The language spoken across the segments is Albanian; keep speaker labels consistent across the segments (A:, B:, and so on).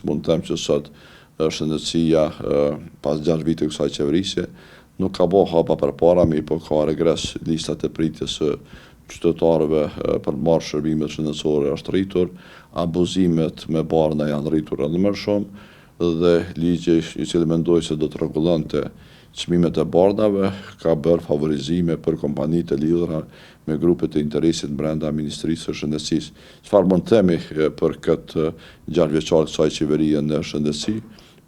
A: mund të them që sot shëndetësia pas 6 vite kësaj qeverisje nuk ka bo hapa përpara, po ka regres. Listat e pritjes së qytetarëve për të marrë shërbimet shëndetësore është rritur, abuzimet me barna janë rritur edhe më shumë, dhe ligji i cili mendoj se do të rregullonte çmimet e barnave ka bërë favorizime për kompanitë e lidhura me grupet e interesit brenda Ministrisë së Shëndetësisë. Çfarë mund të themi për këtë 6 vjeçar të kësaj qeverie në shëndetësi?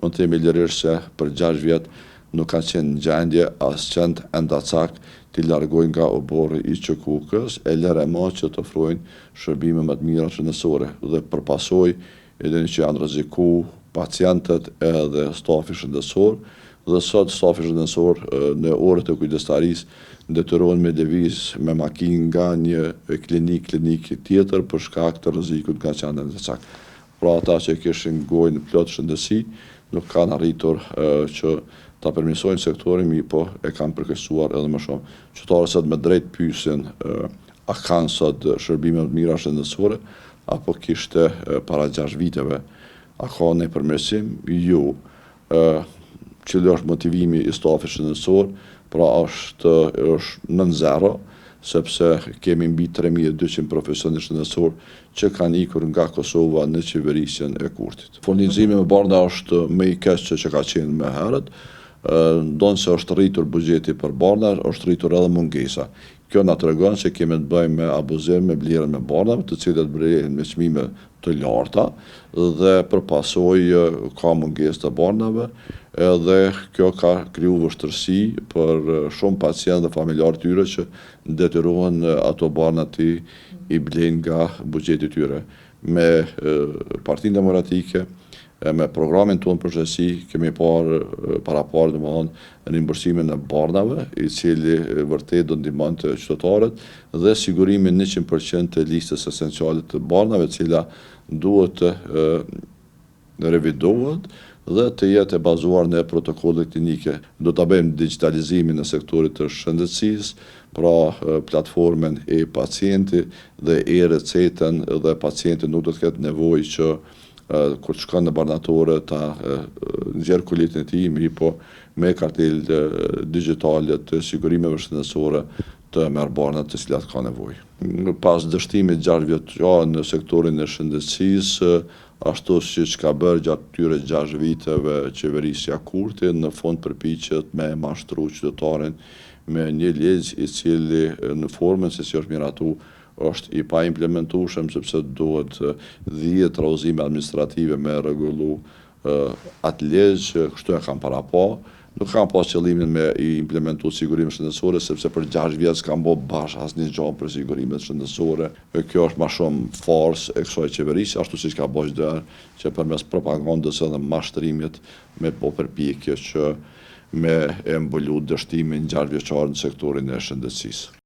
A: Mund të themi lirisht se për 6 vjet nuk kanë qenë në gjendje asgjë endacak të largojnë nga oborri i QKUK-s, e lere ma që të ofrojnë shërbime më të mira shëndetësore, dhe për pasojë edheni që janë rreziku pacientët edhe stafi shëndetësor, dhe sot stafi shëndetësor në orët e kujdestarisë detyrohen me lëviz me makinë nga një klinik tjetër për shkak të rrezikut nga qendra endacak. Pra ata që kishin gojnë plot shëndetësi nuk kanë arritur që ta përmirësojnë sektorin, po e kanë përkeqësuar edhe më shumë. Qytetarët sot me drejt pyesin a kanë sot shërbime të mira shëndetësore apo kishte para 6 viteve. A ka një përmirësim? Jo. Cili është motivimi i stafit shëndetësor? Pra është 9-0, sepse kemi mbi 3200 profesionistë shëndetësor që kanë ikur nga Kosova në qeverisjen e Kurtit. Furnizimi me barna është më i keq që ka qenë më herët. Ndonë se është rritur buxheti për barna, është rritur edhe mungesa. Kjo na tregon se kemi të bëjmë me abuzim me blerjen me barnave, të cilët blehen me çmime të larta, dhe për pasojë ka mungesë të barnave, edhe kjo ka kriju vështirësi për shumë pacientë dhe familjarë tyre që detyrohen ato barna i blejnë nga buxheti i tyre. Me Partinë Demokratike, me programin tonë përgjithësi kemi para parë domethënë rimbursimin e barnave, i cili vërtet do ndihmonte qytetarët, dhe sigurimin 100% të listës esenciale të barnave, e cila duhet të revidohet dhe të jetë e bazuar në protokolle klinike. Do ta bëjmë digitalizimin në sektorit të shëndetësisë, pra platformën e pacienti dhe e-recetën, dhe pacienti nuk do të ketë nevojë që kur të shkon në barnatore ta nxjerr kulitin e tij, po me kartel digjitale të sigurimeve shëndetësore të merr barnat të cilat ka nevojë. Pas dështimit 6 vjeçar në sektorin e shëndetësisë, ashtu siç ka bërë gjatë këtyre 6 viteve qeverisja Kurti, në fund përpiqet me mashtru qytetarin me një ligj i cili në formën se si është miratu është i pa implementueshëm, sepse duhet 10 rrëzime administrative me rregullu atë ligj, kështu e kanë para pa. Nuk kanë pas qëllimin me i implementu sigurimet shëndetësore, sepse për 6 vjet s'kan bë bash asnjë gjë për sigurimet shëndetësore. Kjo është më shumë farsë e kësaj qeverisje, ashtu siç ka bërë çdo herë, që përmes propagandës edhe mashtrimit me po përpjekje që me e mbulu dështimin 6 vjeçar në sektorin e shëndetësisë.